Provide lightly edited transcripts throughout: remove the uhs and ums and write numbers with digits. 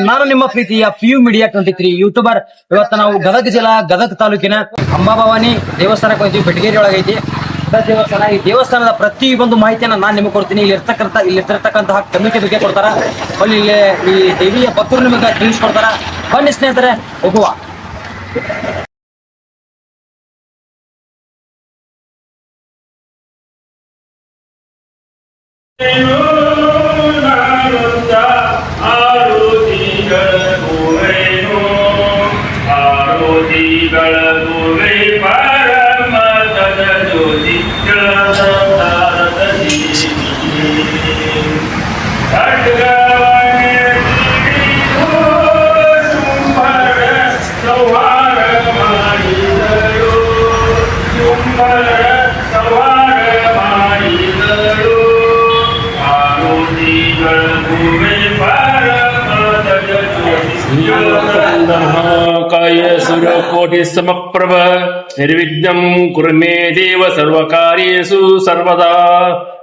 ನಾನು ನಿಮ್ಮ ಪ್ರೀತಿಯ PU ಮೀಡಿಯಾ 23 ಯೂಟ್ಯೂಬರ್. ಇವತ್ತು ನಾವು ಗದಗ ಜಿಲ್ಲಾ ಗದಗ ತಾಲೂಕಿನ ಅಂಬಾಭವಾನಿ ದೇವಸ್ಥಾನಕ್ಕೆ ಹೋಗ್ತೀವಿ. ಬೆಟಗೇರಿ ಒಳಗೈತಿ ದೇವಸ್ಥಾನ. ಈ ದೇವಸ್ಥಾನದ ಪ್ರತಿ ಒಂದು ಮಾಹಿತಿಯನ್ನ ನಾನು ನಿಮಗೆ ಕೊಡ್ತೀನಿ. ಇಲ್ಲಿರ್ತಕ್ಕಂತಹ ಕಮಿಟಿ ಬಗ್ಗೆ ಕೊಡ್ತಾರ, ಅಲ್ಲಿ ಈ ದೇವಿಯ ಭಕ್ತರು ನಿಮಗೆ ತಿಳಿಸ್ಕೊಡ್ತಾರ. ಬನ್ನಿ ಸ್ನೇಹಿತರೆ, ಹೋಗುವ. ಕಾಯ ಸುರಕೋಟಿ ಸಮಪ್ರಭ ನಿರ್ವಿಘ್ನಂ ಕುರು ಮೇ ದೇವ ಸರ್ವಕಾರ್ಯೇಷು ಸರ್ವದಾ.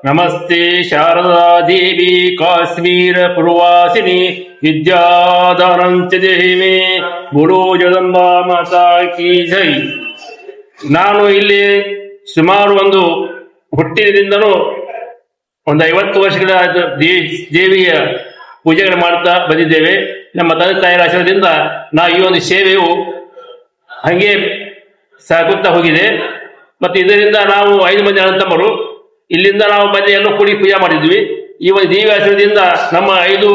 ನಮಸ್ತೆ ಶಾರದಾ ದೇವಿ ಕಾಶ್ಮೀರ ಪೂರ್ವಾಸಿನಿ ವಿದ್ಯಾದಾನಂಚ ದೇಹಿ ಮೇ ಗುರು ಜಗದಂಬಾ ಮಾತಾ ಕಿ ಜೈ. ನಾನು ಇಲ್ಲಿ ಸುಮಾರು ಒಂದು ಹುಟ್ಟಿನಿಂದನೂ ಒಂದು 50 ವರ್ಷಗಳ ದೇವಿಯ ಪೂಜೆಗಳು ಮಾಡ್ತಾ ಬಂದಿದ್ದೇವೆ. ನಮ್ಮ ತಂದೆ ತಾಯಿಯ ಆಶೀರ್ವಾದದಿಂದ ನಾವು ಈ ಒಂದು ಸೇವೆಯು ಹಂಗೆ ಸಾಗುತ್ತಾ ಹೋಗಿದೆ. ಮತ್ತು ಇದರಿಂದ ನಾವು 5 ಮಂದಿ ಅಣ್ಣ ತಮ್ಮರು ಇಲ್ಲಿಂದ ನಾವು ಬಂದು ಎಲ್ಲರೂ ಕೂಡಿ ಪೂಜೆ ಮಾಡಿದ್ವಿ. ಈ ಒಂದು ದೇವಿ ಆಶೀರ್ವಾದದಿಂದ ನಮ್ಮ 5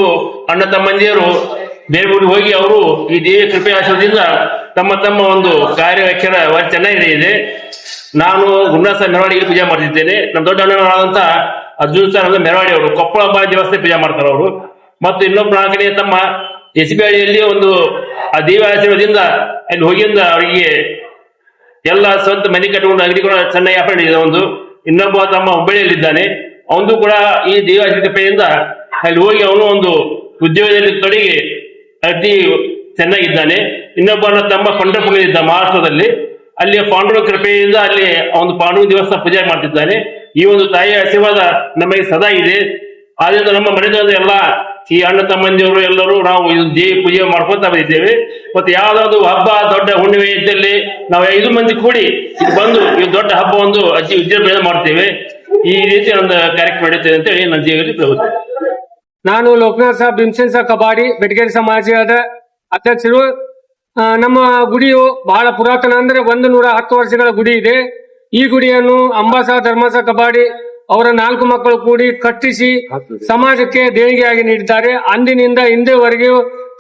ಅಣ್ಣ ತಮ್ಮಂದಿಯರು ಬೇರೆ ಊರಿಗೆ ಹೋಗಿ ಅವರು ಈ ದೇವಿಯ ಕೃಪೆ ಆಶೀರ್ವಾದದಿಂದ ತಮ್ಮ ಒಂದು ಕಾರ್ಯವೈಖರ ಚೆನ್ನಾಗಿ ನಡೆಯಿದೆ. ನಾನು ಗುರುನಾಥ ಮೆರವಾಡಿಗೆ ಪೂಜೆ ಮಾಡ್ತಿದ್ದೇನೆ. ನಮ್ಮ ದೊಡ್ಡ ಅಣ್ಣನಾದಂಥ ಅರ್ಜುನ್ ಸರ್ ಅಂದ್ರೆ ಮೆರವಾಡಿ ಅವರು ಕೊಪ್ಪಳ ದೇವಸ್ಥಾನ ಪೂಜೆ ಮಾಡ್ತಾರೆ ಅವರು. ಮತ್ತು ಇನ್ನೊಬ್ಬ ನಾಲ್ಕನೇ ತಮ್ಮ SB ಹಳ್ಳಿಯಲ್ಲಿ ಒಂದು ಆ ದೇವಿ ಆಶೀರ್ವಾದದಿಂದ ಅಲ್ಲಿ ಹೋಗಿಂದ ಅವರಿಗೆ ಎಲ್ಲ ಸ್ವಂತ ಮನೆ ಕಟ್ಟಿಕೊಂಡು ಅಂಗಡಿ ಕೂಡ ಚೆನ್ನಾಗಿ ವ್ಯಾಪಾರ ಇದೆ. ಒಂದು ಇನ್ನೊಬ್ಬ ತಮ್ಮ ಹುಬ್ಬಳ್ಳಿಯಲ್ಲಿದ್ದಾನೆ, ಅವನು ಕೂಡ ಈ ದೇವಿ ಆಶೀರ್ವಾದದಿಂದ ಅಲ್ಲಿ ಹೋಗಿ ಅವನು ಒಂದು ಉದ್ಯೋಗದಲ್ಲಿ ತೊಡಗಿ ಅತಿ ಚೆನ್ನಾಗಿದ್ದಾನೆ. ಇನ್ನೊಬ್ಬ ತಮ್ಮ ಪಂಡರಪುರದಲ್ಲಿದ್ದ ಮಹಾರಾಷ್ಟ್ರದಲ್ಲಿ, ಅಲ್ಲಿ ಪಾಂಡುರ ಕೃಪೆಯಿಂದ ಅಲ್ಲಿ ಒಂದು ಪಾಂಡುರ ದೇವಸ್ಥಾನ ಪೂಜೆ ಮಾಡ್ತಿದ್ದಾನೆ. ಈ ಒಂದು ತಾಯಿಯ ಆಶೀರ್ವಾದ ನಮಗೆ ಸದಾ ಇದೆ. ಆದ್ರಿಂದ ನಮ್ಮ ಮನೆಯಿಂದ ಎಲ್ಲ ಈ ಅಣ್ಣ ತಮ್ಮಂದಿಯವರು ಎಲ್ಲರೂ ನಾವು ಇದು ದೇವಿ ಪೂಜೆ ಮಾಡ್ಕೊತಾ ಬಂದಿದ್ದೇವೆ. ಮತ್ತೆ ಯಾವ್ದಾದ್ರು ಹಬ್ಬ ದೊಡ್ಡ ಹುಣ್ಣಿಮೆ ಇದ್ದಲ್ಲಿ ನಾವು 5 ಮಂದಿ ಕೂಡಿ ಇದು ಬಂದು ಈ ದೊಡ್ಡ ಹಬ್ಬ ಒಂದು ಅತಿ ವಿಜೃಂಭಣೆ ಮಾಡ್ತೇವೆ. ಈ ರೀತಿ ಒಂದು ಕಾರ್ಯಕ್ರಮ ನಡೀತದೆ ಅಂತ ಹೇಳಿ ನನ್ನ ಜೀವನದಲ್ಲಿ ಪ್ರಭುತ್ವ. ನಾನು ಲೋಕನಾಥ್ ಸಾಬ್ ಭೀಮಸೇನ್ ಸಾಬ್ ಕಬಾಡಿ ಬೆಟಗೇರಿ ಸಮಾಜದ ಅಧ್ಯಕ್ಷರು. ನಮ್ಮ ಗುಡಿಯು ಬಹಳ ಪುರಾತನ, ಅಂದ್ರೆ 110 ವರ್ಷಗಳ ಗುಡಿ ಇದೆ. ಈ ಗುಡಿಯನ್ನು ಅಂಬಾಸಾ ಧರ್ಮಸಾ ಕಬಾಡಿ ಅವರ 4 ಮಕ್ಕಳು ಕೂಡಿ ಕಟ್ಟಿಸಿ ಸಮಾಜಕ್ಕೆ ದೇಣಿಗೆಯಾಗಿ ನೀಡಿದ್ದಾರೆ. ಅಂದಿನಿಂದ ಇಂದಿವರೆಗೂ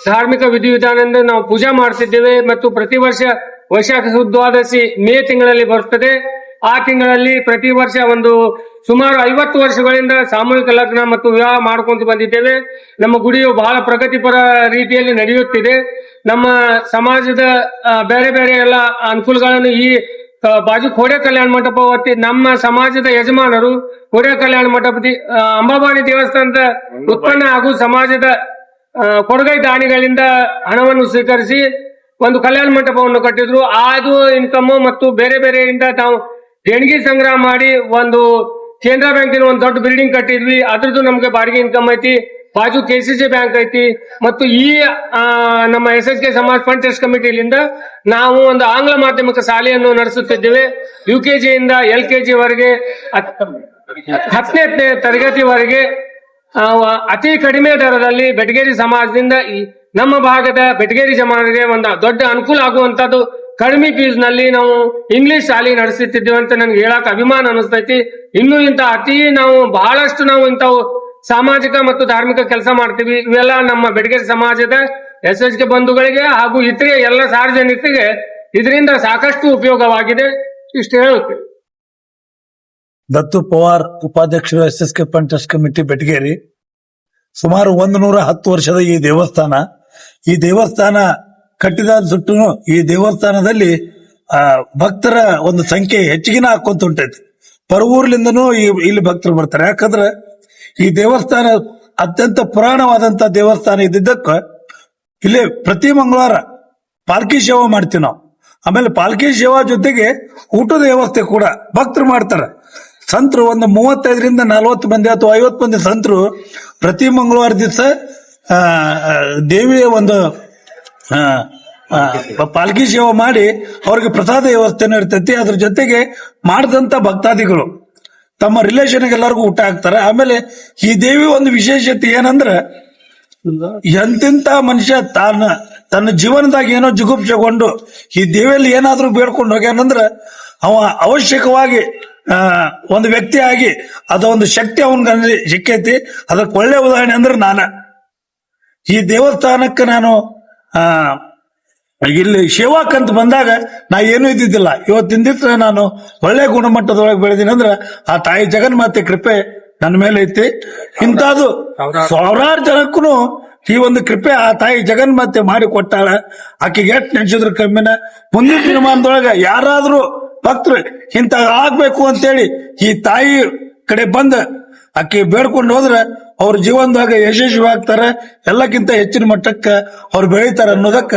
ಧಾರ್ಮಿಕ ವಿಧಿವಿಧಾನದಿಂದ ನಾವು ಪೂಜೆ ಮಾಡ್ತಿದ್ದೇವೆ. ಮತ್ತು ಪ್ರತಿ ವರ್ಷ ವೈಶಾಖ ದ್ವಾದಶಿ ಮೇ ತಿಂಗಳಲ್ಲಿ ಬರುತ್ತದೆ. ಆ ತಿಂಗಳಲ್ಲಿ ಪ್ರತಿ ವರ್ಷ ಒಂದು ಸುಮಾರು 50 ವರ್ಷಗಳಿಂದ ಸಾಮೂಹಿಕ ಲಗ್ನ ಮತ್ತು ವಿವಾಹ ಮಾಡ್ಕೊಂತ ಬಂದಿದ್ದೇವೆ. ನಮ್ಮ ಗುಡಿಯು ಬಹಳ ಪ್ರಗತಿಪರ ರೀತಿಯಲ್ಲಿ ನಡೆಯುತ್ತಿದೆ. ನಮ್ಮ ಸಮಾಜದ ಬೇರೆ ಬೇರೆ ಎಲ್ಲ ಅನುಕೂಲಗಳನ್ನು ಈ ಬಾಜು ಕೋಡೆ ಕಲ್ಯಾಣ ಮಂಟಪ ವತಿ ನಮ್ಮ ಸಮಾಜದ ಯಜಮಾನರು ಕೋಡೆ ಕಲ್ಯಾಣ ಮಂಟಪದ ಅಂಬಾಭವಾನಿ ದೇವಸ್ಥಾನದ ಉತ್ಪನ್ನ ಹಾಗೂ ಸಮಾಜದ ಕೊಡುಗೈ ದಾನಿಗಳಿಂದ ಹಣವನ್ನು ಸ್ವೀಕರಿಸಿ ಒಂದು ಕಲ್ಯಾಣ ಮಂಟಪವನ್ನು ಕಟ್ಟಿದ್ರು. ಅದು ಇನ್ಕಮ್ ಮತ್ತು ಬೇರೆ ಬೇರೆಯಿಂದ ನಾವು ದೇಣಿಗೆ ಸಂಗ್ರಹ ಮಾಡಿ ಒಂದು ಕೇಂದ್ರ ಬ್ಯಾಂಕಿನ ಒಂದು ದೊಡ್ಡ ಬಿಲ್ಡಿಂಗ್ ಕಟ್ಟಿದ್ವಿ. ಅದ್ರದ್ದು ನಮ್ಗೆ ಬಾಡಿಗೆ ಇನ್ಕಮ್ ಐತಿ. ಬಾಜು KCC ಬ್ಯಾಂಕ್ ಐತಿ. ಮತ್ತು ಈ ನಮ್ಮ SHK ಸಮಾಜ ಫಂಡ್ ಟ್ರಸ್ಟ್ ಕಮಿಟಿಯಿಂದ ನಾವು ಒಂದು ಆಂಗ್ಲ ಮಾಧ್ಯಮಿಕ ಶಾಲೆಯನ್ನು ನಡೆಸುತ್ತಿದ್ದೇವೆ. UKG ಇಂದ LKG ವರೆಗೆ 10ನೇ ತರಗತಿವರೆಗೆ ಅತಿ ಕಡಿಮೆ ದರದಲ್ಲಿ ಬೆಟಗೇರಿ ಸಮಾಜದಿಂದ ನಮ್ಮ ಭಾಗದ ಬೆಟಗೇರಿ ಜಮಾನಿಗೆ ಒಂದು ದೊಡ್ಡ ಅನುಕೂಲ ಆಗುವಂತದ್ದು ಕಡಿಮೆ ಫೀಸ್ ನಲ್ಲಿ ನಾವು ಇಂಗ್ಲಿಷ್ ಶಾಲೆ ನಡೆಸುತ್ತಿದ್ದೇವೆ ಅಂತ ನನ್ಗೆ ಹೇಳಕ್ ಅಭಿಮಾನ ಅನಿಸ್ತೈತಿ. ಇನ್ನು ನಾವು ಬಹಳಷ್ಟು ನಾವು ಇಂಥವು ಸಾಮಾಜಿಕ ಮತ್ತು ಧಾರ್ಮಿಕ ಕೆಲಸ ಮಾಡ್ತೀವಿ. ಇವೆಲ್ಲ ನಮ್ಮ ಬೆಟಗೇರಿ ಸಮಾಜದ SHK ಬಂಧುಗಳಿಗೆ ಹಾಗೂ ಇತರೆ ಎಲ್ಲ ಸಾರ್ವಜನಿಕರಿಗೆ ಇದರಿಂದ ಸಾಕಷ್ಟು ಉಪಯೋಗವಾಗಿದೆ. ಇಷ್ಟು ಹೇಳುತ್ತೇವೆ. ದತ್ತು ಪವಾರ್, ಉಪಾಧ್ಯಕ್ಷರು, SHK fund trust committee Betageri. ಸುಮಾರು 110 ವರ್ಷದ ಈ ದೇವಸ್ಥಾನ ಕಟ್ಟಿದ ಸುಟ್ಟು ಈ ದೇವಸ್ಥಾನದಲ್ಲಿ ಭಕ್ತರ ಒಂದು ಸಂಖ್ಯೆ ಹೆಚ್ಚಿಗೆನ ಹಾಕೊಂತ ಉಂಟೈತಿ. ಪರವೂರ್ಲಿಂದನೂ ಇಲ್ಲಿ ಭಕ್ತರು ಬರ್ತಾರೆ. ಯಾಕಂದ್ರೆ ಈ ದೇವಸ್ಥಾನ ಅತ್ಯಂತ ಪುರಾಣವಾದಂತ ದೇವಸ್ಥಾನ ಇದ್ದಿದ್ದಕ್ಕ ಇಲ್ಲಿ ಪ್ರತಿ ಮಂಗಳವಾರ ಪಾಲ್ಕಿ ಸೇವಾ ಮಾಡ್ತೀವಿ ನಾವು. ಆಮೇಲೆ ಪಾಲ್ಕಿ ಸೇವಾ ಜೊತೆಗೆ ಊಟದ ವ್ಯವಸ್ಥೆ ಕೂಡ ಭಕ್ತರು ಮಾಡ್ತಾರೆ. ಸಂತರು ಒಂದು 35ರಿಂದ 40 ಮಂದಿ ಅಥವಾ 50 ಮಂದಿ ಸಂತರು ಪ್ರತಿ ಮಂಗಳವಾರ ದಿವಸ ಆ, ದೇವಿಯ ಒಂದು ಆ, ಆ, ಪಾಲ್ಕಿ ಸೇವೆ ಮಾಡಿ ಅವ್ರಿಗೆ ಪ್ರಸಾದ ವ್ಯವಸ್ಥೆ ಇರ್ತೈತಿ. ಅದ್ರ ಜೊತೆಗೆ ಮಾಡಿದಂತ ಭಕ್ತಾದಿಗಳು ತಮ್ಮ ರಿಲೇಷನ್ ಎಲ್ಲರಿಗೂ ಊಟ ಹಾಕ್ತಾರೆ. ಆಮೇಲೆ ಈ ದೇವಿ ಒಂದು ವಿಶೇಷತೆ ಏನಂದ್ರ, ಎಂತಿಂತ ಮನುಷ್ಯ ತನ್ನ ಜೀವನದಾಗ ಏನೋ ಜಿಗುಪ್ಸೆಗೊಂಡು ಈ ದೇವಿಯಲ್ಲಿ ಏನಾದ್ರೂ ಬೇಡ್ಕೊಂಡು ಹೋಗ್ಯಾನಂದ್ರ ಅವ ಅವಶ್ಯಕವಾಗಿ ಒಂದು ವ್ಯಕ್ತಿ ಆಗಿ ಅದೊಂದು ಶಕ್ತಿ ಅವನಿಗೆ ಸಿಕ್ಕೈತಿ. ಅದಕ್ಕೆ ಒಳ್ಳೆ ಉದಾಹರಣೆ ಅಂದ್ರೆ ಈ ದೇವಸ್ಥಾನಕ್ಕೆ ನಾನು ಇಲ್ಲಿ ಸೇವಾಕಂತ ಬಂದಾಗ ನಾ ಏನೂ ಇದ್ದಿದ್ದಿಲ್ಲ. ಇವತ್ತಿನ ದಿವಸ ನಾನು ಒಳ್ಳೆ ಗುಣಮಟ್ಟದೊಳಗೆ ಬೆಳೆದೀನಿ ಅಂದ್ರೆ ಆ ತಾಯಿ ಜಗನ್ಮಾತೆ ಕೃಪೆ ನನ್ನ ಮೇಲೆ ಐತಿ. ಇಂಥದ್ದು ಸಾವಿರಾರು ಜನಕ್ಕೂ ಈ ಒಂದು ಕೃಪೆ ಆ ತಾಯಿ ಜಗನ್ಮಾತೆ ಮಾಡಿ ಕೊಟ್ಟಾಳ. ಆಕೆಗೆ ಎಷ್ಟು ನೆನೆಸಿದ್ರು ಕಮ್ಮಿನ. ಮುಂದಿನ ದಿನಮಾನದೊಳಗೆ ಯಾರಾದ್ರೂ ಭಕ್ತರು ಇಂತ ಆಗ್ಬೇಕು ಅಂತೇಳಿ ಈ ತಾಯಿ ಕಡೆ ಬಂದ ಆಕೆ ಬೇಡ್ಕೊಂಡು ಹೋದ್ರೆ ಅವ್ರ ಜೀವನದಾಗ ಯಶಸ್ವಿ ಆಗ್ತಾರೆ, ಎಲ್ಲಕ್ಕಿಂತ ಹೆಚ್ಚಿನ ಮಟ್ಟಕ್ಕೆ ಅವ್ರು ಬೆಳೀತಾರ ಅನ್ನೋದಕ್ಕ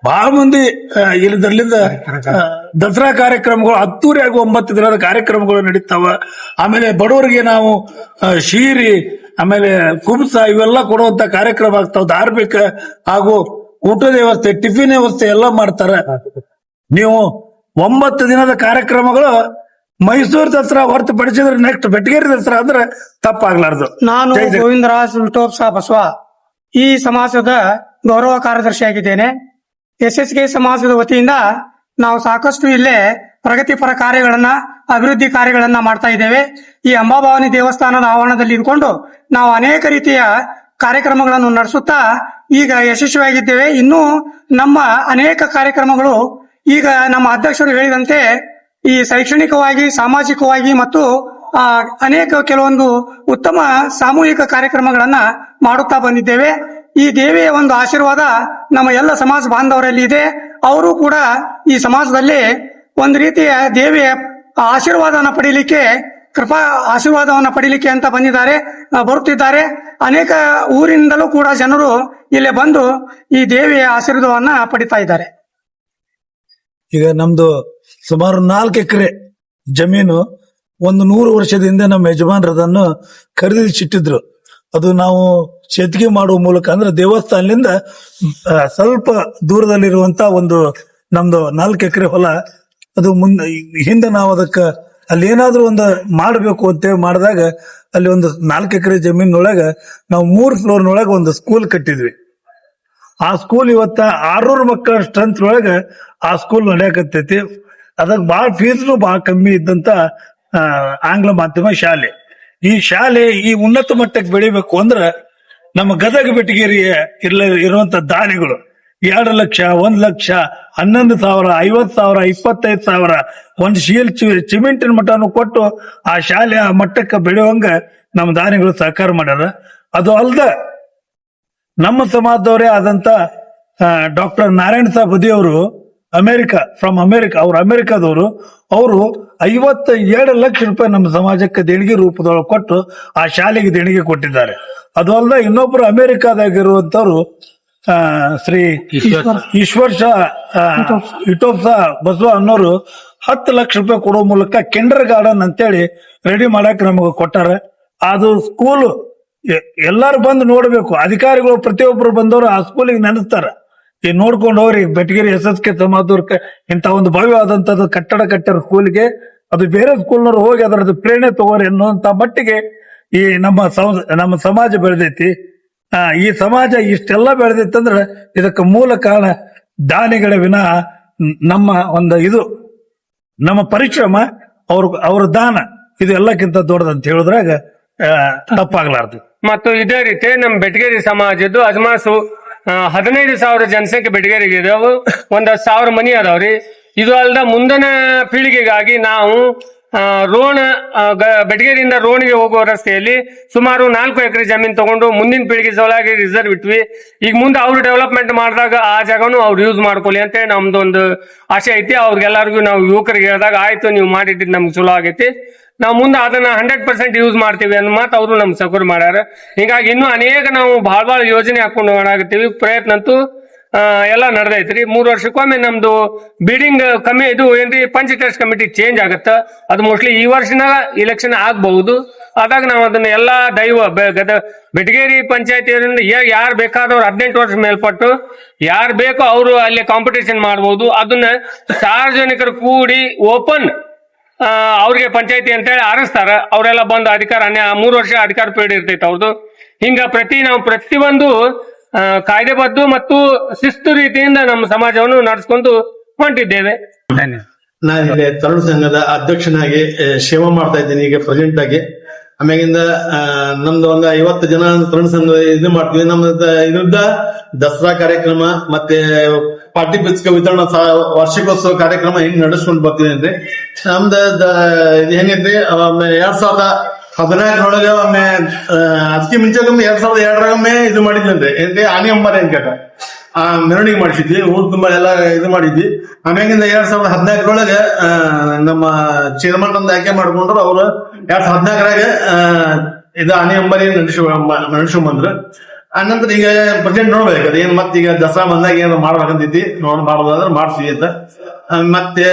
ಬಹಳ ಮಂದಿ ಇಲ್ಲಿಂದ ದಸರಾ ಕಾರ್ಯಕ್ರಮಗಳು ಅದ್ದೂರಿಯಾಗಿ 9 ದಿನದ ಕಾರ್ಯಕ್ರಮಗಳು ನಡೀತಾವ. ಆಮೇಲೆ ಬಡವರಿಗೆ ನಾವು ಶೀರಿ ಆಮೇಲೆ ಕುಬ್ಸ ಇವೆಲ್ಲ ಕೊಡುವಂತ ಕಾರ್ಯಕ್ರಮ ಆಗ್ತಾವ. ಧಾರ್ಮಿಕ ಹಾಗೂ ಊಟದ ವ್ಯವಸ್ಥೆ, ಟಿಫಿನ್ ವ್ಯವಸ್ಥೆ ಎಲ್ಲ ಮಾಡ್ತಾರ. ನೀವು 9 ದಿನದ ಕಾರ್ಯಕ್ರಮಗಳು ಮೈಸೂರು ದಸರಾ ಹೊರತುಪಡಿಸಿದ್ರೆ ನೆಕ್ಸ್ಟ್ ಬೆಟಗೇರಿ ದಸರಾ ಅಂದ್ರೆ ತಪ್ಪಾಗ್ಲಾರ್ದು. ನಾನು ಗೋವಿಂದರಾಜ್ ಉಲ್ಟೋಪ್ಸ ಬಸವ ಈ ಸಮಾಜದ ಗೌರವ ಕಾರ್ಯದರ್ಶಿಯಾಗಿದ್ದೇನೆ. SSK ಸಮಾಜದ ವತಿಯಿಂದ ನಾವು ಸಾಕಷ್ಟು ಇಲ್ಲೇ ಪ್ರಗತಿಪರ ಕಾರ್ಯಗಳನ್ನ, ಅಭಿವೃದ್ಧಿ ಕಾರ್ಯಗಳನ್ನ ಮಾಡ್ತಾ ಇದ್ದೇವೆ. ಈ ಅಂಬಾಭವಾನಿ ದೇವಸ್ಥಾನದ ಆವರಣದಲ್ಲಿ ಇದ್ಕೊಂಡು ನಾವು ಅನೇಕ ರೀತಿಯ ಕಾರ್ಯಕ್ರಮಗಳನ್ನು ನಡೆಸುತ್ತಾ ಈಗ ಯಶಸ್ವಿಯಾಗಿದ್ದೇವೆ. ಇನ್ನೂ ನಮ್ಮ ಅನೇಕ ಕಾರ್ಯಕ್ರಮಗಳು ಈಗ ನಮ್ಮ ಅಧ್ಯಕ್ಷರು ಹೇಳಿದಂತೆ ಈ ಶೈಕ್ಷಣಿಕವಾಗಿ, ಸಾಮಾಜಿಕವಾಗಿ ಮತ್ತು ಅನೇಕ ಕೆಲವೊಂದು ಉತ್ತಮ ಸಾಮೂಹಿಕ ಕಾರ್ಯಕ್ರಮಗಳನ್ನ ಮಾಡುತ್ತಾ ಬಂದಿದ್ದೇವೆ. ಈ ದೇವಿಯ ಒಂದು ಆಶೀರ್ವಾದ ನಮ್ಮ ಎಲ್ಲ ಸಮಾಜ ಬಾಂಧವರಲ್ಲಿ ಇದೆ. ಅವರು ಕೂಡ ಈ ಸಮಾಜದಲ್ಲಿ ಒಂದು ರೀತಿಯ ದೇವಿಯ ಆಶೀರ್ವಾದವನ್ನು ಪಡೀಲಿಕ್ಕೆ, ಕೃಪಾ ಆಶೀರ್ವಾದವನ್ನು ಪಡೀಲಿಕ್ಕೆ ಅಂತ ಬರುತ್ತಿದ್ದಾರೆ. ಅನೇಕ ಊರಿನಿಂದಲೂ ಕೂಡ ಜನರು ಇಲ್ಲಿ ಬಂದು ಈ ದೇವಿಯ ಆಶೀರ್ವಾದವನ್ನ ಪಡಿತಾ ಇದ್ದಾರೆ. ಈಗ ನಮ್ದು ಸುಮಾರು 4 ಎಕರೆ ಜಮೀನು 100 ವರ್ಷದ ಹಿಂದೆ ನಮ್ಮ ಯಜಮಾನರು ಅದನ್ನು ಖರೀದಿಸಿಟ್ಟಿದ್ರು. ಅದು ನಾವು ಶೇತಿಗೆ ಮಾಡುವ ಮೂಲಕ ಅಂದ್ರೆ ದೇವಸ್ಥಾನದಿಂದ ಸ್ವಲ್ಪ ದೂರದಲ್ಲಿರುವಂತ ಒಂದು ನಮ್ದು 4 ಎಕರೆ ಹೊಲ. ಅದು ಹಿಂದೆ ನಾವು ಅದಕ್ಕೆ ಅಲ್ಲಿ ಏನಾದ್ರೂ ಒಂದು ಮಾಡಬೇಕು ಅಂತೇಳಿ ಮಾಡಿದಾಗ ಅಲ್ಲಿ ಒಂದು 4 ಎಕರೆ ಜಮೀನೊಳಗ ನಾವು 3 ಫ್ಲೋರ್ನೊಳಗೆ ಒಂದು ಸ್ಕೂಲ್ ಕಟ್ಟಿದ್ವಿ. ಆ ಸ್ಕೂಲ್ ಇವತ್ತ 600 ಮಕ್ಕಳ ಸ್ಟ್ರೆಂತ್ ಒಳಗೆ ಆ ಸ್ಕೂಲ್ ನಡೆಯಕತ್ತೈತಿ. ಅದಕ್ಕೆ ಬಹಳ ಫೀಸ್ನು ಬಹಳ ಕಮ್ಮಿ ಇದ್ದಂತ ಆಂಗ್ಲ ಮಾಧ್ಯಮ ಶಾಲೆ. ಈ ಶಾಲೆ ಈ ಉನ್ನತ ಮಟ್ಟಕ್ಕೆ ಬೆಳಿಬೇಕು ಅಂದ್ರೆ ನಮ್ಮ ಗದಗ ಬೆಟಗೇರಿಯ ಇರುವಂತ ದಾನಿಗಳು 2 ಲಕ್ಷ, 1 ಲಕ್ಷ, 11,000, 50,000, 25,000 ಒಂದು ಶೀಲ್ ಸಿಮೆಂಟಿನ ಮಟ್ಟನು ಕೊಟ್ಟು ಆ ಶಾಲೆ ಆ ಮಟ್ಟಕ್ಕೆ ಬೆಳೆಯುವಂಗ ನಮ್ಮ ದಾನಿಗಳು ಸಹಕಾರ ಮಾಡ್ಯಾರ. ಅದು ಅಲ್ದ ನಮ್ಮ ಸಮಾಜದವರೇ ಆದಂತ ಡಾಕ್ಟರ್ ನಾರಾಯಣ ಸಾಹೇಬ್ ಬದಿ ಅವರು ಅವ್ರು ಅಮೆರಿಕಾದವರು. ಅವರು 52 ಲಕ್ಷ ರೂಪಾಯಿ ನಮ್ಮ ಸಮಾಜಕ್ಕೆ ದೇಣಿಗೆ ರೂಪದೊಳಗೆ ಕೊಟ್ಟು ಆ ಶಾಲೆಗೆ ದೇಣಿಗೆ ಕೊಟ್ಟಿದ್ದಾರೆ. ಅದು ಅಲ್ಲದೆ ಇನ್ನೊಬ್ರು ಅಮೆರಿಕಾದಾಗಿರುವಂತವ್ರು ಶ್ರೀ ಈಶ್ವರ್ ಶಾ ಇಟೋಪ್ಸ ಬಸವ ಅನ್ನೋರು 10 ಲಕ್ಷ ರೂಪಾಯಿ ಕೊಡೋ ಮೂಲಕ ಕಿಂಡರ್ ಗಾರ್ಡನ್ ಅಂತೇಳಿ ರೆಡಿ ಮಾಡಕ್ ನಮಗೆ ಕೊಟ್ಟಾರ. ಅದು ಸ್ಕೂಲ್ ಎಲ್ಲಾರು ಬಂದು ನೋಡ್ಬೇಕು. ಅಧಿಕಾರಿಗಳು ಪ್ರತಿಯೊಬ್ಬರು ಬಂದವರು ಆ ಸ್ಕೂಲಿಗೆ ನೆನೆಸ್ತಾರ. ಈ ನೋಡ್ಕೊಂಡು ಹೋಗ್ರಿ ಬೆಟಗೇರಿ SSK ಸಮಾಜದವ್ರ ಇಂತ ಒಂದು ಭವ್ಯವಾದಂತದ್ದು ಕಟ್ಟಡ ಕಟ್ಟಿರೋ ಸ್ಕೂಲ್ಗೆ ಅದು ಬೇರೆ ಸ್ಕೂಲ್ನವ್ರು ಹೋಗಿ ಅದರದ್ದು ಪ್ರೇರಣೆ ತಗೋರಿ ಅನ್ನುವಂತ ಮಟ್ಟಿಗೆ ಈ ನಮ್ಮ ಸಮಾಜ ಬೆಳೆದೈತಿ. ಈ ಸಮಾಜ ಇಷ್ಟೆಲ್ಲ ಬೆಳೆದೈತಂದ್ರೆ ಇದಕ್ಕೆ ಮೂಲ ಕಾರಣ ದಾನಿಗಳ ವಿನಃ ನಮ್ಮ ಪರಿಶ್ರಮ, ಅವ್ರ ದಾನ ಇದು ಎಲ್ಲಕ್ಕಿಂತ ದೊಡ್ಡದಂತ ಹೇಳಿದ್ರಾಗ ತಪ್ಪಾಗ್ಲಾರ್ದು. ಮತ್ತು ಇದೇ ರೀತಿ ನಮ್ಮ ಬೆಟಗೇರಿ ಸಮಾಜದ್ದು ಅಜ್ಮಾಸು 15,000 ಜನಸಂಖ್ಯೆ ಬೆಟಗೇರಿಗೆ ಇದಾವು. 1,000 ಮನಿ ಅದಾವ್ರಿ. ಇದು ಅಲ್ದ ಮುಂದಿನ ಪೀಳಿಗೆಗಾಗಿ ನಾವು ಬೆಟಗೇರಿಯಿಂದ ರೋಣಿಗೆ ಹೋಗುವ ರಸ್ತೆಯಲ್ಲಿ ಸುಮಾರು 4 ಎಕರೆ ಜಮೀನ್ ತಗೊಂಡು ಮುಂದಿನ ಪೀಳಿಗೆ ಸಲುವಾಗಿ ರಿಸರ್ವ್ ಇಟ್ವಿ. ಈಗ ಮುಂದೆ ಅವ್ರು ಡೆವಲಪ್ಮೆಂಟ್ ಮಾಡಿದಾಗ ಆ ಜಾಗನು ಅವ್ರು ಯೂಸ್ ಮಾಡ್ಕೊಳ್ಳಿ ಅಂತ ನಮ್ದೊಂದು ಆಸೆ ಐತಿ. ಅವ್ರಿಗೆಲ್ಲರಿಗೂ ನಾವು ಯುವಕರಿಗೆ ಹೇಳಿದಾಗ ಆಯ್ತು ನೀವು ಮಾಡಿಟ್ಟಿದ್ ನಮ್ಗೆ ಚಲೋ ಆಗೈತಿ, ನಾವು ಮುಂದೆ ಅದನ್ನ 100% ಯೂಸ್ ಮಾಡ್ತೀವಿ ಅನ್ನೋ ಮಾತು ಅವರು ನಮ್ಗೆ ಸಪೋರ್ಟ್ ಮಾಡ್ಯಾರ. ಹೀಗಾಗಿ ಇನ್ನೂ ಅನೇಕ ನಾವು ಬಹಳ ಯೋಜನೆ ಹಾಕೊಂಡು ಮಾಡಾಕತ್ತೀವಿ. ಪ್ರಯತ್ನ ಅಂತೂ ಎಲ್ಲ ನಡೆದೈತ್ರಿ. 3 ವರ್ಷಕ್ಕೊಮ್ಮೆ ನಮ್ದು ಬಿಲ್ಡಿಂಗ್ ಇದು ಏನ್ರಿ ಪಂಚಾಯತ್ ರಾಜ್ ಕಮಿಟಿ ಚೇಂಜ್ ಆಗತ್ತ. ಅದು ಮೋಸ್ಟ್ಲಿ ಈ ವರ್ಷನಾಗ ಇಲೆಕ್ಷನ್ ಆಗ್ಬಹುದು. ಆದಾಗ ನಾವು ಅದನ್ನ ಎಲ್ಲಾ ಬೆಟಗೇರಿ ಪಂಚಾಯತಿಯವರಿಂದ ಯಾರು ಬೇಕಾದವ್ರು 18 ವರ್ಷ ಮೇಲ್ಪಟ್ಟು ಯಾರು ಬೇಕೋ ಅವರು ಅಲ್ಲಿ ಕಾಂಪಿಟೇಷನ್ ಮಾಡ್ಬೋದು. ಅದನ್ನ ಸಾರ್ವಜನಿಕರು ಕೂಡಿ ಓಪನ್ ಅವ್ರಿಗೆ ಪಂಚಾಯತಿ ಅಂತ ಹೇಳಿ ಆರಿಸ್ತಾರ. ಅವರೆಲ್ಲ ಬಂದು ಅಧಿಕಾರ 3 ವರ್ಷ ಅಧಿಕಾರ ಪೀರಿಯಡ್ ಇರ್ತೈತೆ ಅವ್ರದ್ದು. ಹಿಂಗ ನಾವು ಪ್ರತಿಯೊಂದು ಕಾಯ್ದೆಬದ್ಧ ಮತ್ತು ಶಿಸ್ತು ರೀತಿಯಿಂದ ನಮ್ಮ ಸಮಾಜವನ್ನು ನಡೆಸ್ಕೊಂಡು ಹೊಂಟಿದ್ದೇವೆ. ನಾನು ಇಲ್ಲಿ ತರುಣ ಸಂಘದ ಅಧ್ಯಕ್ಷನಾಗಿ ಸೇವಾ ಮಾಡ್ತಾ ಇದ್ದೀನಿ ಈಗ ಪ್ರೆಸೆಂಟ್ ಆಗಿ. ಆಮ್ಯಾಗಿಂದ ನಮ್ದು ಒಂದು 50 ಜನ ತರುಣ ಸಂಘ ಇದು ಮಾಡ್ತೀವಿ. ನಮ್ದು ಇದರಿಂದ ದಸರಾ ಕಾರ್ಯಕ್ರಮ ಮತ್ತೆ ಪಾರ್ಟಿ ಪುಸ್ತಕ ವಿತರಣಾ ವಾರ್ಷಿಕೋತ್ಸವ ಕಾರ್ಯಕ್ರಮ ಹೆಂಗ್ ನಡೆಸ್ಕೊಂಡು ಬರ್ತೀನಿ ಅಂದ್ರೆ ನಮ್ದು ಏನಿದ್ರೆ 2014 ಒಮ್ಮೆ ಅದಕ್ಕೆ ಮುಂಚೆಗೊಮ್ಮೆ 2002 ಇದು ಮಾಡಿದ್ವಿ ಏನ್ರಿ ಆನೆ ಅಂಬಾರಿ ಅಂತ ಆ ಮೆರವಣಿಗೆ ಮಾಡಿಸಿದ್ವಿ, ಊರ್ ತುಂಬಾ ಎಲ್ಲ ಇದು ಮಾಡಿದ್ವಿ. ಆಮ್ಯಾಗಿಂದ 2014 ನಮ್ಮ ಚೇರ್ಮನ್ ಒಂದು ಆಯ್ಕೆ ಮಾಡ್ಕೊಂಡ್ರು. ಅವ್ರು 2014 ಇದು ಆನೆ ಅಂಬಾರಿ ನಡೆಸ್ಕೊಂಡ್ಬಂದ್ರು. ಆನಂತರ ಈಗ ಪ್ರೆಸೆಂಟ್ ನೋಡ್ಬೇಕು ಅದ ಏನ್ ಮತ್ತೆ ಈಗ ದಸರಾ ಬಂದಾಗ ಏನ್ ಮಾಡ್ಬೇಕಂತೈತಿ ಮಾಡೋದಾದ್ರೆ ಮಾಡ್ತೀವಿ ಅಂತ. ಮತ್ತೆ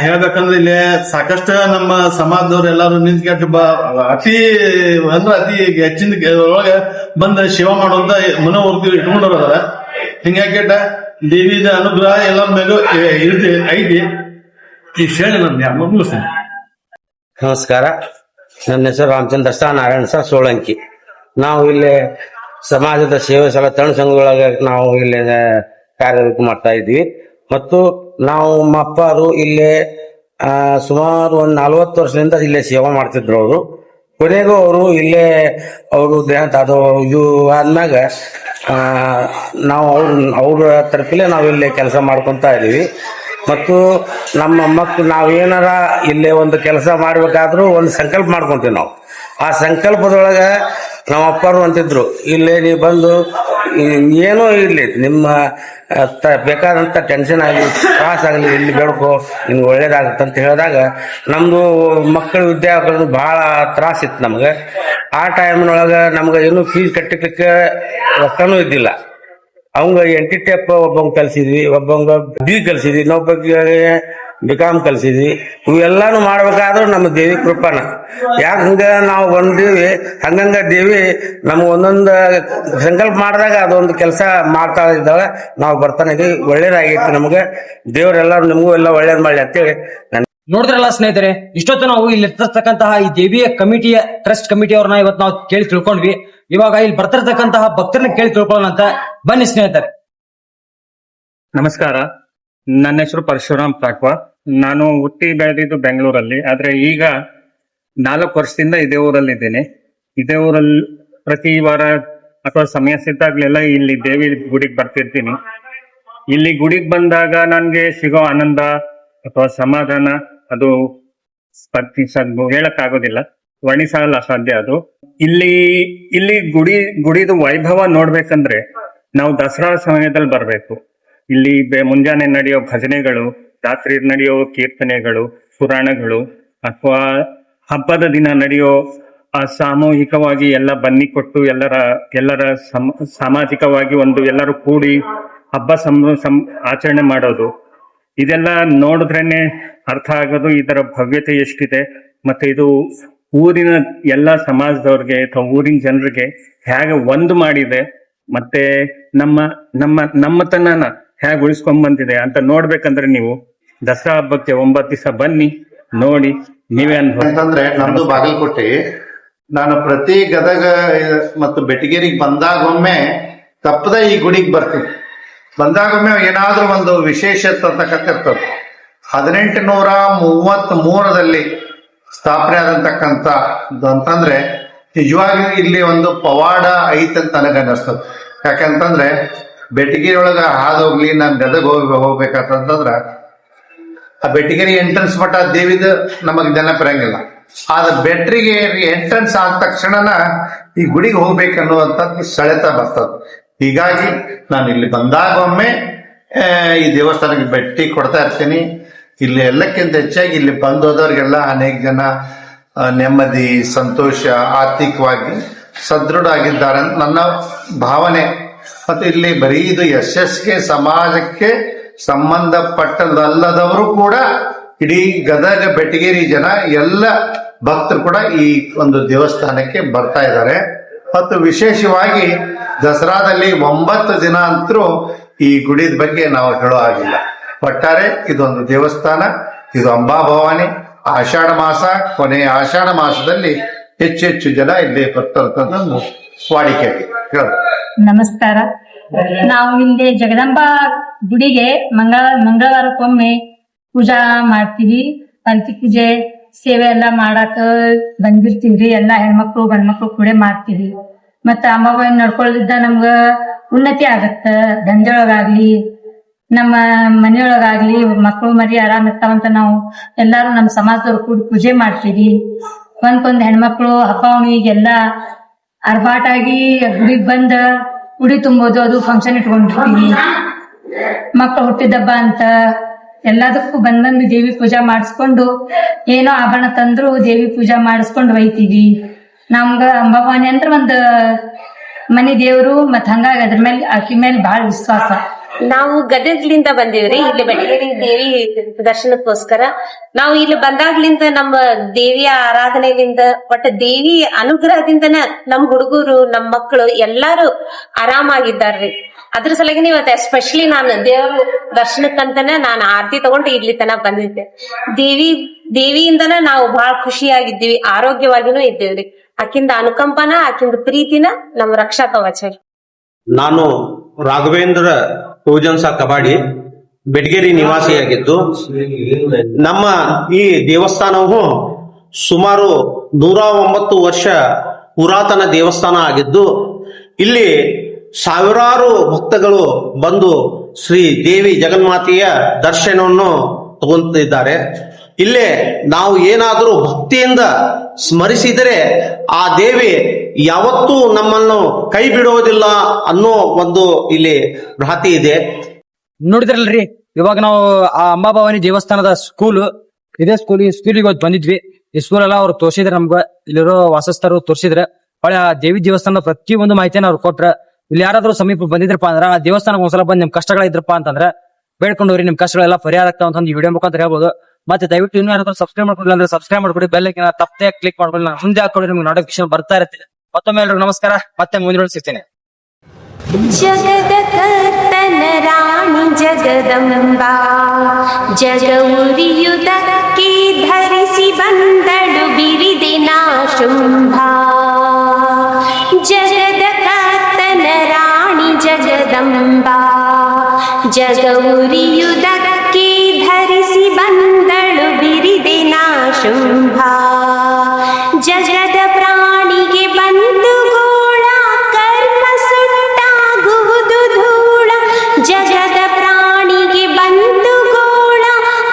ಹೇಳ್ಬೇಕಂದ್ರೆ ಇಲ್ಲಿ ಸಾಕಷ್ಟು ನಮ್ಮ ಸಮಾಜದವ್ರು ಎಲ್ಲಾರು ನಿಂತ್ಕೊಂಡು ಅತಿ ಹೆಚ್ಚಿನ ಒಳಗ ಬಂದ ಸೇವಾ ಮಾಡುವಂತ ಮನೋವೃತ್ತಿ ಇಟ್ಕೊಂಡವ್ರು ಅದಾರ. ಹಿಂಗಾಗಿ ದೇವಿದ ಅನುಗ್ರಹ ಎಲ್ಲರ ಮೇಲೂ ಐತಿ. ಈ ಹೇಳಿ ನಮ್ಗೆ ಮುಗಿಸ್ತೀನಿ. ನಮಸ್ಕಾರ, ನನ್ನ ಹೆಸರು ರಾಮಚಂದ್ರ ನಾರಾಯಣ ಸರ್ ಸೋಳಂಕಿ. ನಾವು ಇಲ್ಲಿ ಸಮಾಜದ ಸೇವೆ ಸಲ ತರುಣ ಸಂಘದೊಳಗೆ ನಾವು ಇಲ್ಲಿ ಕಾರ್ಯ ಮಾಡ್ತಾ ಇದ್ವಿ. ಮತ್ತು ನಾವು ನಮ್ಮ ಅಪ್ಪರು ಇಲ್ಲೇ ಸುಮಾರು ಒಂದು 40 ವರ್ಷದಿಂದ ಇಲ್ಲೇ ಸೇವೆ ಮಾಡ್ತಿದ್ರು. ಅವರು ಕೊನೆಗೂ ಅವರು ಇಲ್ಲೇ ಅವರು ದೇಹ ಅದು ಇದು ಆದ್ಮ್ಯಾಗ ನಾವು ಅವ್ರ ತರಫಿಲೆ ನಾವು ಇಲ್ಲೇ ಕೆಲಸ ಮಾಡ್ಕೊತಾ ಇದೀವಿ. ಮತ್ತು ನಮ್ಮ ಮಕ್ಕಳು ನಾವೇನಾರ ಇಲ್ಲೇ ಒಂದು ಕೆಲಸ ಮಾಡ್ಬೇಕಾದ್ರೂ ಒಂದು ಸಂಕಲ್ಪ ಮಾಡ್ಕೊಂತೀವಿ ನಾವು. ಆ ಸಂಕಲ್ಪದೊಳಗೆ ನಮ್ಮ ಅಪ್ಪರು ಅಂತಿದ್ರು, ಇಲ್ಲೇ ನೀವು ಬಂದು ಏನೋ ಇರ್ಲಿ ನಿಮ್ಮ ಬೇಕಾದಂತ ಟೆನ್ಷನ್ ಆಗಲಿ ತ್ರಾಸ ಆಗಲಿ ಇಲ್ಲಿ ಬೇಡ್ಕೋ ನಿಮ್ಗೆ ಒಳ್ಳೇದಾಗುತ್ತೆ ಅಂತ ಹೇಳಿದಾಗ ನಮ್ದು ಮಕ್ಕಳ ವಿದ್ಯಾಭ್ಯಾಸ ಬಹಳ ತ್ರಾಸಿತ್ತು ನಮ್ಗೆ. ಆ ಟೈಮ್ನೊಳಗೆ ನಮ್ಗೆ ಏನು ಫೀಸ್ ಕಟ್ಟಲಿಕ್ಕೆ ರೊಕ್ಕನೂ ಇದ್ದಿಲ್ಲ. ಅವಂಗ NTTF ಒಬ್ಬಂಗ ಕಲ್ಸಿದ್ವಿ, ಒಬ್ಬಂಗ B ಕಲ್ಸಿದ್ವಿ, ಇನ್ನೊಬ್ಬಗೆ BCom ಕಲ್ಸಿದ್ವಿ. ಇವೆಲ್ಲಾನು ಮಾಡ್ಬೇಕಾದ್ರೂ ನಮ್ಮ ದೇವಿ ಕೃಪಾನ. ಯಾಕೆ ಹಂಗ ನಾವು ಬಂದೀವಿ ಹಂಗಂಗ ದೇವಿ ನಮ್ಗೆ ಒಂದೊಂದು ಸಂಕಲ್ಪ ಮಾಡಿದಾಗ ಅದೊಂದು ಕೆಲಸ ಮಾಡ್ತಾ ಇದ್ದಾಳೆ. ನಾವು ಬರ್ತಾನೆ ಇದೀವಿ, ಒಳ್ಳೇದಾಗೈತಿ ನಮ್ಗೆ. ದೇವ್ರೆಲ್ಲಾರು ನಿಮಗೂ ಎಲ್ಲ ಒಳ್ಳೇದ್ ಮಾಡ್ಲಿ ಅಂತೇಳಿ ನೋಡಿದ್ರಲ್ಲ ಸ್ನೇಹಿತರೆ, ಇಷ್ಟೊತ್ತು ನಾವು ಇಲ್ಲಿ ಇರ್ತಕ್ಕಂತಹ ಈ ದೇವಿಯ ಕಮಿಟಿಯ ಟ್ರಸ್ಟ್ ಕಮಿಟಿ ಅವ್ರನ್ನ ಇವತ್ತು ನಾವು ಕೇಳಿ ತಿಳ್ಕೊಂಡ್ವಿ. ಇವಾಗ ಇಲ್ಲಿ ಬರ್ತಿರ್ತಕ್ಕಂತಹ ಭಕ್ತರನ್ನ ಕೇಳಿ ತಿಳ್ಕೊಳ್ಳೋಣ ಅಂತ ಬನ್ನಿ ಸ್ನೇಹಿತರೆ. ನಮಸ್ಕಾರ, ನನ್ನ ಹೆಸರು ಪರಶುರಾಮ್ ತಾಕ್ವಾ. ನಾನು ಹುಟ್ಟಿ ಬೆಳೆದಿದ್ದು ಬೆಂಗಳೂರಲ್ಲಿ. ಆದ್ರೆ ಈಗ 4 ವರ್ಷದಿಂದ ಇದೇ ಊರಲ್ಲಿ ಇದ್ದೇನೆ. ಇದೇ ಊರಲ್ಲಿ ಪ್ರತಿ ವಾರ ಅಥವಾ ಸಮಯ ಸಿಕ್ಕಾಗ್ಲೆಲ್ಲ ಇಲ್ಲಿ ದೇವಿ ಗುಡಿಗೆ ಬರ್ತಿರ್ತೀನಿ. ಇಲ್ಲಿ ಗುಡಿಗೆ ಬಂದಾಗ ನನ್ಗೆ ಸಿಗೋ ಆನಂದ ಅಥವಾ ಸಮಾಧಾನ ಅದು ಹೇಳಕ್ಕಾಗೋದಿಲ್ಲ, ವರ್ಣಿಸಲು ಅಸಾಧ್ಯ ಅದು. ಇಲ್ಲಿ ಗುಡಿದು ವೈಭವ ನೋಡ್ಬೇಕಂದ್ರೆ ನಾವು ದಸರಾ ಸಮಯದಲ್ಲಿ ಬರ್ಬೇಕು. ಇಲ್ಲಿ ಮುಂಜಾನೆ ನಡೆಯೋ ಭಜನೆಗಳು, ರಾತ್ರಿ ನಡೆಯೋ ಕೀರ್ತನೆಗಳು, ಪುರಾಣಗಳು, ಅಥವಾ ಹಬ್ಬದ ದಿನ ನಡೆಯೋ ಸಾಮೂಹಿಕವಾಗಿ ಎಲ್ಲ ಬನ್ನಿ ಕೊಟ್ಟು ಎಲ್ಲರ ಸಾಮಾಜಿಕವಾಗಿ ಎಲ್ಲರೂ ಕೂಡಿ ಹಬ್ಬ ಆಚರಣೆ ಮಾಡೋದು, ಇದೆಲ್ಲ ನೋಡಿದ್ರೇನೆ ಅರ್ಥ ಆಗೋದು ಇದರ ಭವ್ಯತೆ ಎಷ್ಟಿದೆ. ಮತ್ತೆ ಇದು ಊರಿನ ಎಲ್ಲ ಸಮಾಜದವ್ರಿಗೆ ಅಥವಾ ಊರಿನ ಜನರಿಗೆ ಹೇಗೆ ಒಂದು ಮಾಡಿದೆ, ಮತ್ತೆ ನಮ್ಮತನ ಹೇಗೆ ಉಳಿಸ್ಕೊಂಡ್ ಬಂದಿದೆ ಅಂತ ನೋಡ್ಬೇಕಂದ್ರೆ ನೀವು ದಸರಾ ಹಬ್ಬಕ್ಕೆ 9 ದಿವಸ ಬನ್ನಿ, ನೋಡಿ ನೀವೇ ಅಂತಂದ್ರೆ ನಮ್ದು ಬಾಗಲಕೋಟೆ. ನಾನು ಪ್ರತಿ ಗದಗ ಮತ್ತು ಬೆಟಗೇರಿಗೆ ಬಂದಾಗೊಮ್ಮೆ ತಪ್ಪದ ಈ ಗುಡಿಗೆ ಬರ್ತೀನಿ. ಬಂದಾಗೊಮ್ಮೆ ಏನಾದ್ರೂ ಒಂದು ವಿಶೇಷತೆ ಅಂತಕ್ಕಂಥದ್ದು 1833 ಸ್ಥಾಪನೆ ಆದಂತಕ್ಕಂಥ ಅಂತಂದ್ರೆ ನಿಜವಾಗಿಯೂ ಇಲ್ಲಿ ಒಂದು ಪವಾಡ ಐತಂತ ನನಗೆ ಅನ್ನಿಸ್ತದೆ. ಯಾಕಂತಂದ್ರೆ ಬೆಟಗೇರಿ ಒಳಗ ಹಾದೋಗ್ಲಿ ನಾನು ಗದಗ ಹೋಗ್ಬೇಕಂತಂದ್ರ ಆ ಬೆಟಗೇರಿ ಎಂಟ್ರೆನ್ಸ್ ಮಠ ದೇವಿದ ನಮಗ್ ನೆನಪಿರಂಗಿಲ್ಲ. ಆದ ಬೆಟ್ರಿಗೇರಿ ಎಂಟ್ರೆನ್ಸ್ ಆದ ತಕ್ಷಣನ ಈ ಗುಡಿಗೆ ಹೋಗ್ಬೇಕನ್ನುವಂಥದ್ದು ಸೆಳೆತ ಬರ್ತದ. ಹೀಗಾಗಿ ನಾನು ಇಲ್ಲಿ ಬಂದಾಗೊಮ್ಮೆ ಈ ದೇವಸ್ಥಾನಕ್ಕೆ ಭೇಟಿ ಕೊಡ್ತಾ ಇರ್ತೀನಿ. ಇಲ್ಲಿ ಎಲ್ಲಕ್ಕಿಂತ ಹೆಚ್ಚಾಗಿ ಇಲ್ಲಿ ಬಂದೋದವ್ರಿಗೆಲ್ಲ ಅನೇಕ ಜನ ನೆಮ್ಮದಿ, ಸಂತೋಷ, ಆರ್ಥಿಕವಾಗಿ ಸದೃಢ ಆಗಿದ್ದಾರೆ ಅಂತ ನನ್ನ ಭಾವನೆ. ಮತ್ತು ಇಲ್ಲಿ ಬರೀ ಇದು ಗೆ ಸಮಾಜಕ್ಕೆ ಸಂಬಂಧಪಟ್ಟದಲ್ಲದವರು ಕೂಡ ಇಡೀ ಗದಗ ಬೆಟಗೇರಿ ಜನ ಎಲ್ಲ ಭಕ್ತರು ಕೂಡ ಈ ಒಂದು ದೇವಸ್ಥಾನಕ್ಕೆ ಬರ್ತಾ ಇದ್ದಾರೆ. ಮತ್ತು ವಿಶೇಷವಾಗಿ ದಸರಾದಲ್ಲಿ 9 ದಿನ ಅಂತರೂ ಈ ಗುಡಿದ ಬಗ್ಗೆ ನಾವು ಹೇಳೋ ಆಗಿಲ್ಲ. ಒಟ್ಟಾರೆ ಇದೊಂದು ದೇವಸ್ಥಾನ, ಇದು ಅಂಬಾಭವಾನಿ. ಆಷಾಢ ಮಾಸ, ಕೊನೆಯ ಆಷಾಢ ಮಾಸದಲ್ಲಿ ಹೆಚ್ಚು ಜನ ಇಲ್ಲಿ ಬರ್ತಿರ್ತಕ್ಕಂಥದ್ದು ವಾಡಿಕೆ ಹೇಳ. ನಮಸ್ಕಾರ. ನಾವು ಇಲ್ಲಿ ಜಗದಂಬಾ ಗುಡಿಗೆ ಮಂಗಳವಾರಕ್ಕೊಮ್ಮೆ ಪೂಜಾ ಮಾಡ್ತೀವಿ. ಪಂಚ ಪೂಜೆ ಸೇವೆ ಎಲ್ಲಾ ಮಾಡಾಕ ಬಂದಿರ್ತೀವ್ರಿ. ಎಲ್ಲಾ ಹೆಣ್ಮಕ್ಳು ಗಂಡ್ಮಕ್ಳು ಕೂಡ ಮಾಡ್ತೀವಿ. ಮತ್ತ ಅಮ್ಮವ್ವ ನಡ್ಕೊಳ್ದಿದ್ದ ನಮ್ಗ ಉನ್ನತಿ ಆಗತ್ತ. ದಂಧೆಯೊಳಗಾಗ್ಲಿ ನಮ್ಮ ಮನೆಯೊಳಗಾಗ್ಲಿ ಮಕ್ಳು ಮರಿ ಆರಾಮ್ ಇರ್ತಾವಂತ ನಾವು ಎಲ್ಲಾರು ನಮ್ಮ ಸಮಾಜದವ್ರು ಕೂಡಿ ಪೂಜೆ ಮಾಡ್ತೀವಿ. ಒಂದ್ ಹೆಣ್ಮಕ್ಳು ಹಬ್ಬ ಹುಣ್ಣಿಗೆಲ್ಲಾ ಅರ್ಬಾಟಾಗಿ ಗುಡಿಗ್ ಬಂದ ಗುಡಿ ತುಂಬೋದು, ಅದು ಫಂಕ್ಷನ್ ಇಟ್ಕೊಂಡಿರ್ತೀವಿ. ಮಕ್ಳು ಹುಟ್ಟಿದಬ್ಬ ಅಂತ ಎಲ್ಲದಕ್ಕೂ ಬಂದ್ ದೇವಿ ಪೂಜಾ ಮಾಡಿಸ್ಕೊಂಡು ಏನೋ ಆಭರಣ ತಂದ್ರು ದೇವಿ ಪೂಜಾ ಮಾಡಿಸ್ಕೊಂಡು ಒಯ್ತೀವಿ. ನಮ್ಗ ಅಂಬಾಭವಾನಿ ಅಂದ್ರ ಒಂದ್ ಮನಿ ದೇವ್ರು. ಮತ್ ಹಂಗಾಗಿ ಅದ್ರ ಮೇಲೆ ಆಕಿ ಮೇಲೆ ಬಹಳ ವಿಶ್ವಾಸ. ನಾವು ಗದಗ್ಲಿಂದ ಬಂದೇವ್ರಿ ಇಲ್ಲಿ ಬೆಟಗೇರಿ ದೇವಿ ದರ್ಶನಕ್ಕೋಸ್ಕರ. ನಾವು ಇಲ್ಲಿ ಬಂದಾಗ್ಲಿಂದ ನಮ್ಮ ದೇವಿಯ ಆರಾಧನೆಯಿಂದ ಒಟ್ಟ ದೇವಿ ಅನುಗ್ರಹದಿಂದನ ನಮ್ ಹುಡುಗರು ನಮ್ ಮಕ್ಕಳು ಎಲ್ಲಾರು ಆರಾಮಾಗಿದ್ದಾರ್ರಿ. ಅದ್ರ ಸಲಗಿನ ಇವತ್ತು ಎಸ್ಪೆಷಲಿ ನಾನು ದೇವ್ರ ದರ್ಶನಕ್ಕಂತನ ನಾನು ಆರತಿ ತಗೊಂಡು ಇಲ್ಲಿ ತನಕ ಬಂದಿದ್ದೆ. ದೇವಿಯಿಂದನ ನಾವು ಬಹಳ ಖುಷಿಯಾಗಿದ್ದೀವಿ, ಆರೋಗ್ಯವಾಗಿನೂ ಇದ್ದೇವ್ರಿ. ಆಕಿಂದ ಅನುಕಂಪನ, ಆಕಿಂದ ಪ್ರೀತಿನ ನಮ್ಮ ರಕ್ಷಾ ಕವಚ. ನಾನು ರಾಘವೇಂದ್ರ ಪೂಜನ್ಸ ಕಬಾಡಿ ಬೆಟಗೇರಿ ನಿವಾಸಿಯಾಗಿದ್ದು, ನಮ್ಮ ಈ ದೇವಸ್ಥಾನವು ಸುಮಾರು 109 ವರ್ಷ ಪುರಾತನ ದೇವಸ್ಥಾನ ಆಗಿದ್ದು, ಇಲ್ಲಿ ಸಾವಿರಾರು ಭಕ್ತಗಳು ಬಂದು ಶ್ರೀ ದೇವಿ ಜಗನ್ಮಾತೆಯ ದರ್ಶನವನ್ನು ತಗೊಂತಿದ್ದಾರೆ. ಇಲ್ಲೇ ನಾವು ಏನಾದರೂ ಭಕ್ತಿಯಿಂದ ಸ್ಮರಿಸಿದರೆ ಆ ದೇವಿ ಯಾವತ್ತೂ ನಮ್ಮನ್ನು ಕೈ ಬಿಡೋದಿಲ್ಲ ಅನ್ನೋ ಒಂದು ಇಲ್ಲಿ ಭ್ರಾತಿ ಇದೆ. ನೋಡಿದ್ರಲ್ರಿ, ಇವಾಗ ನಾವು ಆ ಅಂಬಾಭವಾನಿ ದೇವಸ್ಥಾನದ ಇದೇ ಸ್ಕೂಲಿಗೆ ಇವತ್ತು ಬಂದಿದ್ವಿ. ಈ ಸ್ಕೂಲ್ ಎಲ್ಲ ಅವ್ರು ತೋರಿಸಿದ್ರೆ, ನಮ್ಗ ಇಲ್ಲಿರೋ ವಾಸಸ್ಥರು ತೋರಿಸಿದ್ರೆ ಹೊಳೆ ಆ ದೇವಿ ದೇವಸ್ಥಾನದ ಪ್ರತಿಯೊಂದು ಮಾಹಿತಿಯನ್ನು ಅವ್ರು ಕೊಟ್ರ. ಇಲ್ಲಿ ಯಾರಾದ್ರೂ ಸಮೀಪ ಬಂದಿದ್ರಪ್ಪ ಅಂದ್ರ ಆ ದೇವಸ್ಥಾನಕ್ಕೆ ಒಂದ್ಸಲ ಬಂದ್ ನಿಮ್ ಕಷ್ಟಗಳಿದ್ರಪ್ಪ ಅಂತಂದ್ರೆ ಬೇಡ್ಕೊಂಡವ್ರಿ, ನಿಮ್ ಕಷ್ಟಗಳೆಲ್ಲ ಪರಿಹಾರ ಆಗ್ತಾವ ಅಂತ ಈ ವಿಡಿಯೋ ಮುಖಾಂತರ ಹೇಳ್ಬೋದು. ಮತ್ತೆ ದಯವಿಟ್ಟು ಇನ್ನೂ ಯಾರಾದ್ರೂ ಸಬ್ಸ್ಕ್ರೈಬ್ ಮಾಡ್ಕೊಳ್ಳಿ ಅಂದ್ರೆ ಸಬ್ಸ್ಕ್ರೈಬ್ ಮಾಡ್ಕೊಡಿ, ಬೆಲ್ ಐಕಾನ್ ತಪ್ಪದೆ ಕ್ಲಿಕ್ ಮಾಡ್ಕೊಳ್ಳಿ. ನಾನು ಮುಂದೆ ಹಾಕೊಳ್ಳಿ, ನಿಮ್ಗೆ ನೋಟಿಫಿಕೇಶನ್ ಬರ್ತಾ ಇರುತ್ತೆ. ಮತ್ತೊಮ್ಮೆ ಎಲ್ರಿಗೂ ನಮಸ್ಕಾರ, ಮತ್ತೆ ಮುಂದಿನ ಸಿಗ್ತೇನೆ. ಜಗದ ಕರ್ತನ ರಾಣಿ ಜಗದಂಬಾ ಜಗ ಉರಿಯುವುದಕ್ಕೆ ಧರಿಸಿ ಬಂದಳು ಬಿರಿದಿನ ಶುಂಭಾ. ಜಗದ ಕರ್ತನ ರಾಣಿ ಜಗದಂಬಾ ಜಗ ಉರಿಯುವುದಕ್ಕೆ ಧರಿಸಿ ಬಂದಳು ಬಿರಿದಿನ ಶುಂಭಾ. ಜಗದ ಪ್ರಾಣಿಗೆ ಬಂದು ಗೋಳ ಕರ್ಮ ಸುಟ್ಟಾಗುವುದು ಧೂಳ. ಜಗದ ಪ್ರಾಣಿಗೆ ಬಂದು ಗೋಳ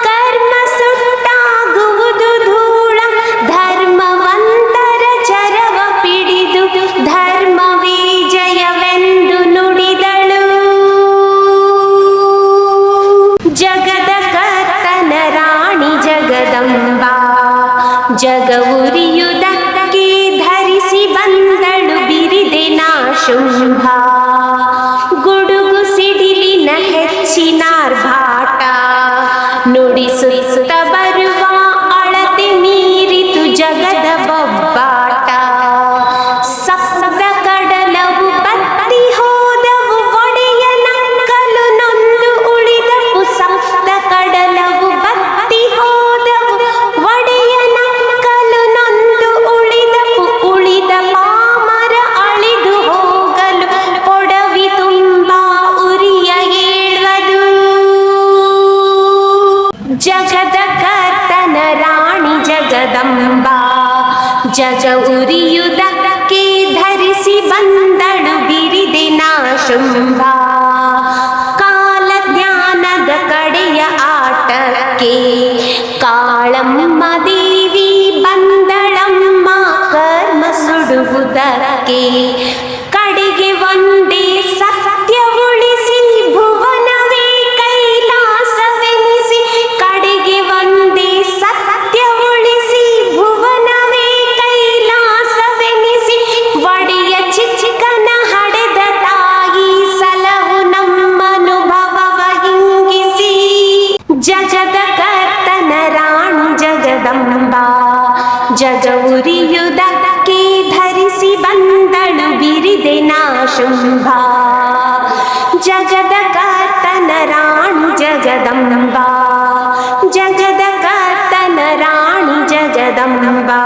ಕರ್ಮ ಸುಟ್ಟಾಗುವುದು ಧೂಳ. ಧರ್ಮವಂತರ ಚರವ ಪಿಡಿದು ಧರ್ಮವೇ ಜಯವೆಂದು ನುಡಿದಳು. ಜಗದ ಕರ್ತನ ರಾಣಿ ಜಗದಂಬಾ ಜಗ ಉರಿಯುವುದಕ್ಕೆ ಧರಿಸಿ ಬಂದಳು ಬಿರಿದಿನ ಶುಂಭಾ. ಗುಡುಗು ಸಿಡಿಲಿನ ಹೆಚ್ಚಿನಾರ್ಭಾಟ ನುಡಿಸುತ್ತ ಬರುವ ಅಳತೆ ಮೀರಿತು ಜಗದ ಬೊಬ್ಬಾಟ. ಸಪ್ತ ಕಡಲವು ಬತ್ತಿ ಹೋದವು ಒಡೆಯ ನಕ್ಕಲು ನೊಂದು ಉಳಿದವು. ಸಪ್ತ ಕಡಲವು ಬತ್ತಿ ಹೋದವು ಒಡೆಯ ನಕ್ಕಲು ನೊಂದು ಉಳಿದವು. ಉಳಿದ ಪಾಮರ ಅಳಿದು ಹೋಗಲು ಕೊಡವಿ ತುಂಬಾ ಉರಿಯ ಏಳ್ವದು. ಜಗದ ಕರ್ತನ ರಾಣಿ ಜಗದಂಬಾ ಜಗ ಉರಿಯುವುದಕ್ಕೆ ಧರಿಸಿ ಬಂದಳು ಬಿರಿದಿನ ಶುಂಭಾ. ಕಾಲ ಜ್ಞಾನದ ಕಡೆಯ ಆಟಕ್ಕೆ ಕಾಳಮ್ಮ ದೇವಿ ಬಂದಳಮ್ಮ ಕರ್ಮ ಸುಡುವುದಕ್ಕೆ. ಕಡೆಗೆ ಒಂದೇ ಸತ್ಯ ಉಳಿಸಿ ಭುವನವೇ ಕೈಲಾಸವೆನಿಸಿ. ಕಡೆಗೆ ಒಂದೇ ಸತ್ಯ ಉಳಿಸಿ ಭುವನವೇ ಕೈಲಾಸವೆನಿಸಿ. ಒಡೆಯ ಚಿಕ್ಕನ ಹಡೆದ ತಾಯಿ ಸಲಹು ನಮ್ಮನುಭವವ ಹಿಂಗಿಸಿ. ಜಗದ ಕರ್ತನ ರಾಣಿ ಜಗದಂಬಾ ಜಗ ಉರಿಯುವುದಕ್ಕೆ ಧರಿಸಿ ಬಂದಳು ಬಿರಿದೆನ ಶುಂಭ ಜಗದ ಕರ್ತನ ರಾಣಿ ಜಗದಂಬಾ ಜಗದ ಕರ್ತನ ರಾಣಿ ಜಗದಂಬಾ